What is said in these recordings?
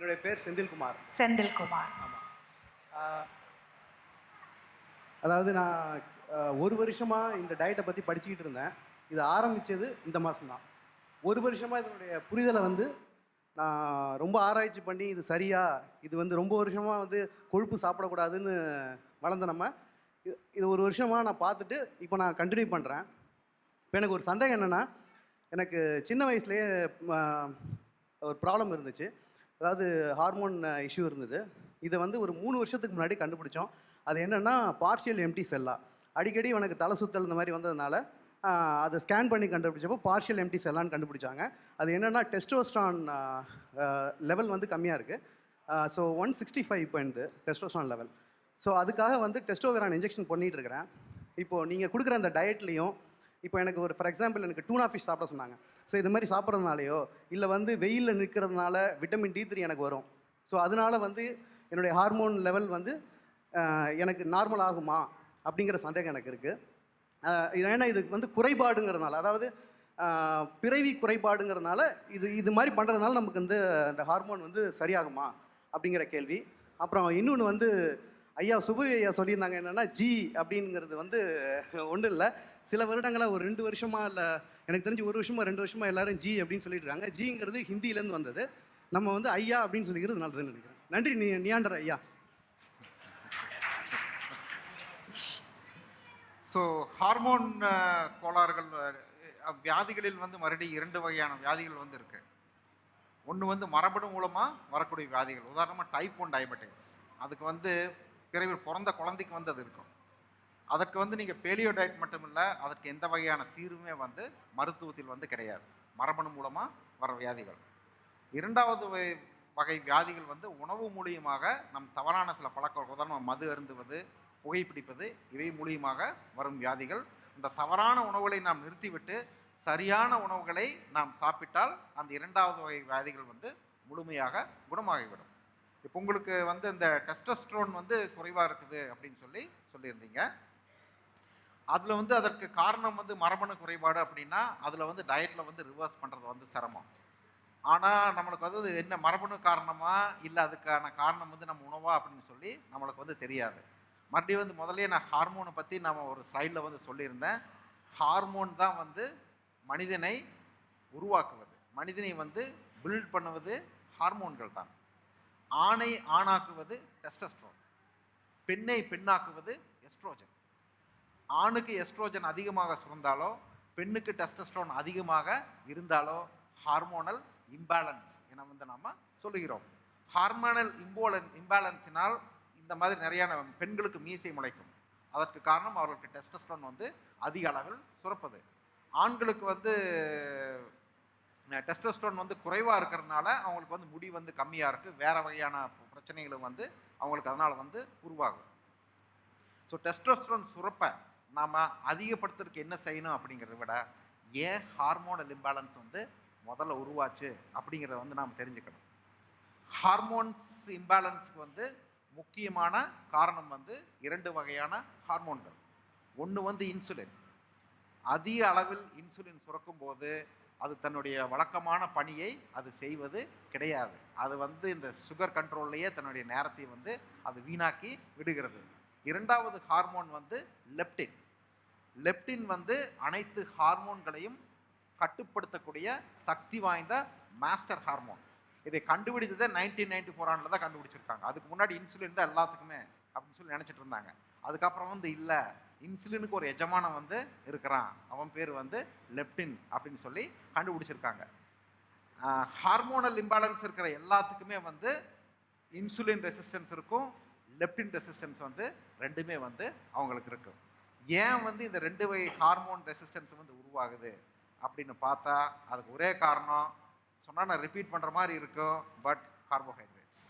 என்னுடைய பேர் செந்தில்குமார். செந்தில்குமார். ஆமாம். அதாவது நான் ஒரு வருஷமாக இந்த டயட்டை பற்றி படிச்சுக்கிட்டு இருந்தேன். இது ஆரம்பித்தது இந்த மாதம் தான். ஒரு வருஷமாக இதனுடைய புரிதலை வந்து நான் ரொம்ப ஆராய்ச்சி பண்ணி இது சரியா, இது வந்து ரொம்ப வருஷமாக வந்து கொழுப்பு சாப்பிடக்கூடாதுன்னு வளர்ந்த நம்ம இது ஒரு வருஷமாக நான் பார்த்துட்டு இப்போ நான் கண்டினியூ பண்ணுறேன். இப்போ எனக்கு ஒரு சந்தேகம் என்னென்னா, எனக்கு சின்ன வயசுலேயே ஒரு ப்ராப்ளம் இருந்துச்சு. அதாவது ஹார்மோன் இஷ்யூ இருந்தது. இதை வந்து ஒரு 3 வருஷத்துக்கு முன்னாடி கண்டுபிடிச்சோம். அது என்னென்னா பார்ஷியல் எம்டி செல்லா. அடிக்கடி எனக்கு தலை சுத்தல் இந்த மாதிரி வந்ததுனால அதை ஸ்கேன் பண்ணி கண்டுபிடிச்சப்போ பார்ஷியல் எம்டி செல்லான்னு கண்டுபிடிச்சாங்க. அது என்னென்னா டெஸ்டோஸ்ட்ரான் லெவல் வந்து கம்மியாக இருக்குது. ஸோ 165 இப்போ இந்த டெஸ்டோஸ்ட்ரான் லெவல். ஸோ அதுக்காக வந்து டெஸ்டோவெரான் இன்ஜெக்ஷன் பண்ணிகிட்டு இருக்கிறேன். இப்போது நீங்கள் கொடுக்குற அந்த டயட்லேயும் இப்போ எனக்கு ஒரு ஃபார் எக்ஸாம்பிள் எனக்கு டூனா ஃபிஷ் சாப்பிட சொன்னாங்க. ஸோ இது மாதிரி சாப்பிட்றதுனாலையோ இல்லை வந்து வெயிலில் நிற்கிறதுனால விட்டமின் D3 எனக்கு வரும். ஸோ அதனால் வந்து என்னுடைய ஹார்மோன் லெவல் வந்து எனக்கு நார்மல் ஆகுமா அப்படிங்கிற சந்தேகம் எனக்கு இருக்குது. ஏன்னா இதுக்கு வந்து குறைபாடுங்கிறதுனால, அதாவது பிறவி குறைபாடுங்கிறதுனால இது மாதிரி பண்ணுறதுனால நமக்கு வந்து அந்த ஹார்மோன் வந்து சரியாகுமா அப்படிங்கிற கேள்வி. அப்புறம் இன்னொன்று வந்து ஐயா சுபவி ஐயா சொல்லியிருந்தாங்க என்னென்னா ஜி அப்படிங்கிறது வந்து ஒன்றும் இல்லை. சில வருடங்களாக ஒரு 2 வருஷமாக இல்லை எனக்கு தெரிஞ்சு 1 வருஷமாக 2 வருஷமாக எல்லாரும் ஜி அப்படின்னு சொல்லிட்டு இருக்காங்க. ஜிங்கிறது ஹிந்தியிலேருந்து வந்தது. நம்ம வந்து ஐயா அப்படின்னு சொல்லிக்கிறது நல்லதுன்னு நினைக்கிறேன். நன்றி நியாண்டர் ஐயா. ஸோ ஹார்மோன் கோளாறுகள் வியாதிகளில் வந்து மறுபடியும் 2 வகையான வியாதிகள் வந்து இருக்குது. ஒன்று வந்து மரபணு மூலமாக வரக்கூடிய வியாதிகள். உதாரணமாக டைப் 1 டயபெட்டிஸ். அதுக்கு வந்து பிறவில் பிறந்த குழந்தைக்கு வந்து அது இருக்கும். அதற்கு வந்து நீங்கள் பேலியோ டயட் மட்டும் இல்லை, அதற்கு எந்த வகையான தீர்வுமே வந்து மருத்துவத்தில் வந்து கிடையாது. மரபணு மூலமாக வர வியாதிகள். 2வது வகை வியாதிகள் வந்து உணவு மூலியமாக நம் தவறான சில பழக்கம், உதாரணமாக மது அருந்துவது, புகைப்பிடிப்பது, இவை மூலியமாக வரும் வியாதிகள். இந்த தவறான உணவுகளை நாம் நிறுத்திவிட்டு சரியான உணவுகளை நாம் சாப்பிட்டால் அந்த 2வது வகை வியாதிகள் வந்து முழுமையாக குணமாகிவிடும். இப்போ உங்களுக்கு வந்து இந்த டெஸ்டோஸ்டெரோன் வந்து குறைவாக இருக்குது அப்படின்னு சொல்லியிருந்தீங்க. அதில் வந்து அதற்கு காரணம் வந்து மரபணு குறைபாடு அப்படின்னா அதில் வந்து டயட்டில் வந்து ரிவர்ஸ் பண்ணுறது வந்து சிரமம். ஆனால் நம்மளுக்கு வந்து என்ன மரபணு காரணமா இல்லை அதுக்கான காரணம் வந்து நம்ம உணவா அப்படின்னு சொல்லி நம்மளுக்கு வந்து தெரியாது. மறுபடியும் வந்து முதலே நான் ஹார்மோனை பற்றி நம்ம ஒரு ஸ்லைடில் வந்து சொல்லியிருந்தேன். ஹார்மோன் தான் வந்து மனிதனை உருவாக்குவது, மனிதனை வந்து பில்ட் பண்ணுவது ஹார்மோன்கள் தான். ஆணை ஆணாக்குவது டெஸ்டோஸ்டெரோன், பெண்ணை பெண்ணாக்குவது எஸ்ட்ரோஜன். ஆணுக்கு எஸ்ட்ரோஜன் அதிகமாக சுரந்தாலோ பெண்ணுக்கு டெஸ்டோஸ்டெரோன் அதிகமாக இருந்தாலோ ஹார்மோனல் இம்பேலன்ஸ் என வந்து நம்ம சொல்லுகிறோம். ஹார்மோனல் இம்பேலன்ஸினால் இந்த மாதிரி நிறையான பெண்களுக்கு மீசை முளைக்கும். அதற்கு காரணம் அவர்களுக்கு டெஸ்டோஸ்டெரோன் வந்து அதிக அளவில் சுரப்பது. ஆண்களுக்கு வந்து டெஸ்டோஸ்டெரோன் வந்து குறைவாக இருக்கிறதுனால அவங்களுக்கு வந்து முடி வந்து கம்மியாக இருக்குது, வேறு வகையான பிரச்சனைகளும் வந்து அவங்களுக்கு அதனால் வந்து உருவாகும். ஸோ டெஸ்டோஸ்டெரோன் சுரப்பை நாம் அதிகப்படுத்துறதுக்கு என்ன செய்யணும் அப்படிங்கிறத விட ஏன் ஹார்மோனல் இம்பேலன்ஸ் வந்து முதல்ல உருவாச்சு அப்படிங்கிறத வந்து நாம் தெரிஞ்சுக்கணும். ஹார்மோன்ஸ் இம்பேலன்ஸுக்கு வந்து முக்கியமான காரணம் வந்து 2 வகையான ஹார்மோன்கள். ஒன்று வந்து இன்சுலின். அதிக அளவில் இன்சுலின் சுரக்கும் போது அது தன்னுடைய வழக்கமான பணியை அது செய்வது கிடையாது. அது வந்து இந்த சுகர் கண்ட்ரோல்லையே தன்னுடைய நேரத்தை வந்து அது வீணாக்கி விடுகிறது. 2வது ஹார்மோன் வந்து லெப்டின். லெப்டின் வந்து அனைத்து ஹார்மோன்களையும் கட்டுப்படுத்தக்கூடிய சக்தி வாய்ந்த மாஸ்டர் ஹார்மோன். இதை கண்டுபிடித்ததை 1994 தான் கண்டுபிடிச்சிருக்காங்க. அதுக்கு முன்னாடி இன்சுலின் தான் எல்லாத்துக்குமே அப்படின்னு சொல்லி நினச்சிட்டு இருந்தாங்க. அதுக்கப்புறம் வந்து இல்லை, இன்சுலினுக்கு ஒரு எஜமானம் வந்து இருக்கிறான், அவன் பேர் வந்து லெப்டின் அப்படின்னு சொல்லி கண்டுபிடிச்சிருக்காங்க. ஹார்மோனல் இம்பேலன்ஸ் இருக்கிற எல்லாத்துக்குமே வந்து இன்சுலின் ரெசிஸ்டன்ஸ் இருக்கும், லெப்டின் ரெசிஸ்டன்ஸ் வந்து 2மே வந்து அவங்களுக்கு இருக்கும். ஏன் வந்து இந்த 2 வகை ஹார்மோன் ரெசிஸ்டன்ஸ் வந்து உருவாகுது அப்படின்னு பார்த்தா அதுக்கு ஒரே காரணம் சொன்னால் நான் ரிப்பீட் பண்ணுற மாதிரி இருக்கும், பட் கார்போஹைட்ரேட்ஸ்.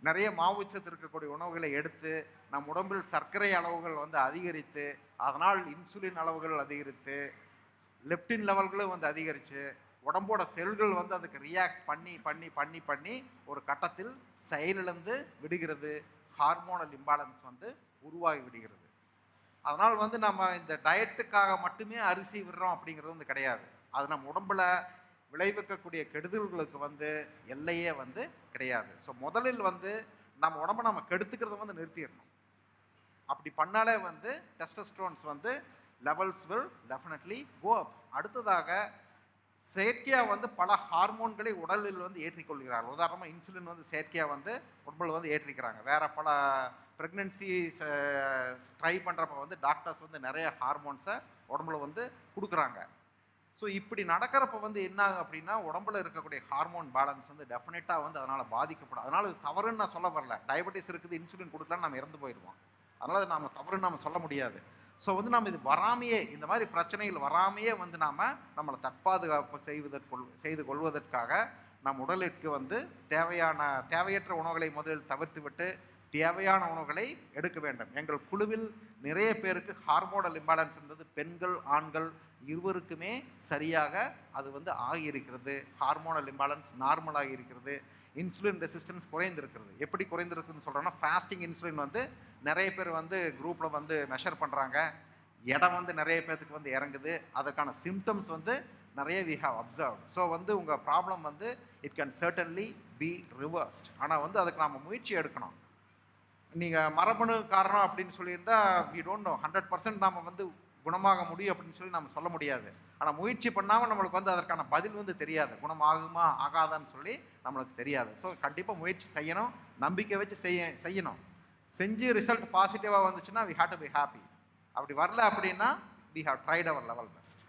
நிறைய மாவுச்சத்து இருக்கக்கூடிய உணவுகளை எடுத்து நம் உடம்பில் சர்க்கரை அளவுகள் வந்து அதிகரித்து அதனால் இன்சுலின் அளவுகள் அதிகரித்து லெப்டின் லெவல்களும் வந்து அதிகரித்து உடம்போட செல்கள் வந்து அதுக்கு ரியாக்ட் பண்ணி பண்ணி பண்ணி பண்ணி ஒரு கட்டத்தில் செயலிழந்து விடுகிறது. ஹார்மோனல் இம்பேலன்ஸ் வந்து உருவாகி விடுகிறது. அதனால் வந்து நம்ம இந்த டயட்டுக்காக மட்டுமே அரிசி விடுறோம் அப்படிங்கிறது வந்து கிடையாது. அது நம்ம உடம்புல விளைவிக்கக்கூடிய கெடுதல்களுக்கு வந்து எல்லையே வந்து கிடையாது. ஸோ முதலில் வந்து நம்ம உடம்ப நம்ம கெடுத்துக்கிறத வந்து நிறுத்திடணும். அப்படி பண்ணாலே வந்து டெஸ்டோஸ்டெரோன்ஸ் வந்து லெவல்ஸ் வில் டெஃபினெட்லி கோ அப். அடுத்ததாக செயற்கையாக வந்து பல ஹார்மோன்களை உடலில் வந்து ஏற்றிக்கொள்கிறார்கள். உதாரணமாக இன்சுலின் வந்து செயற்கையாக வந்து உடம்பில் வந்து ஏற்றிக்கிறாங்க. வேறு பல ப்ரெக்னென்சி ட்ரை பண்ணுறப்ப வந்து டாக்டர்ஸ் வந்து நிறைய ஹார்மோன்ஸை உடம்புல வந்து கொடுக்குறாங்க. ஸோ இப்படி நடக்கிறப்ப வந்து என்ன ஆகும் அப்படின்னா, உடம்புல இருக்கக்கூடிய ஹார்மோன் பேலன்ஸ் வந்து டெஃபினட்டாக வந்து அதனால் பாதிக்கப்படும். அதனால் இது தவறுன்னு நான் சொல்ல வரல. டயபெட்டிஸ் இருக்குது, இன்சுலின் கொடுக்கலான்னு நம்ம இறந்து போயிடுவோம். அதனால் அது நம்ம தவறுன்னு நம்ம சொல்ல முடியாது. ஸோ வந்து நம்ம இது வராமையே, இந்த மாதிரி பிரச்சனைகள் வராமையே வந்து நம்மளை தற்பாதுகாப்பு செய்து கொள்வதற்காக நம் உடலிற்கு வந்து தேவையற்ற உணவுகளை முதலில் தவிர்த்து விட்டு தேவையான உணவுகளை எடுக்க வேண்டும். எங்கள் குழுவில் நிறைய பேருக்கு ஹார்மோனல் இம்பேலன்ஸ் இருந்தது. பெண்கள் ஆண்கள் இருவருக்குமே சரியாக அது வந்து ஆகியிருக்கிறது. ஹார்மோனல் இம்பேலன்ஸ் நார்மல் ஆகியிருக்கிறது. இன்சுலின் ரெசிஸ்டன்ஸ் குறைந்திருக்கிறது. எப்படி குறைந்திருக்குன்னு சொல்கிறோன்னா, ஃபாஸ்டிங் இன்சுலின் வந்து நிறைய பேர் வந்து குரூப்பில் வந்து மெஷர் பண்ணுறாங்க. இடம் வந்து நிறைய பேர்த்துக்கு வந்து இறங்குது. அதற்கான சிம்டம்ஸ் வந்து நிறைய வி ஹாவ் அப்சர்வ். ஸோ வந்து உங்கள் ப்ராப்ளம் வந்து it can certainly be reversed. ஆனால் வந்து அதுக்கு நம்ம முயற்சி எடுக்கணும். நீங்கள் மரபணு காரணம் அப்படின்னு சொல்லியிருந்தா வி டோன்ட் நோ 100% நம்ம வந்து குணமாக முடியும் அப்படின்னு சொல்லி நம்ம சொல்ல முடியாது. ஆனால் முயற்சி பண்ணாமல் நம்மளுக்கு வந்து அதற்கான பதில் வந்து தெரியாது. குணமாகுமா ஆகாதான்னு சொல்லி நம்மளுக்கு தெரியாது. ஸோ கண்டிப்பாக முயற்சி செய்யணும், நம்பிக்கை வச்சு செய்யணும். செஞ்சு ரிசல்ட் பாசிட்டிவாக வந்துச்சுன்னா we have to be happy. அப்படி வரல அப்படின்னா we have tried our level best.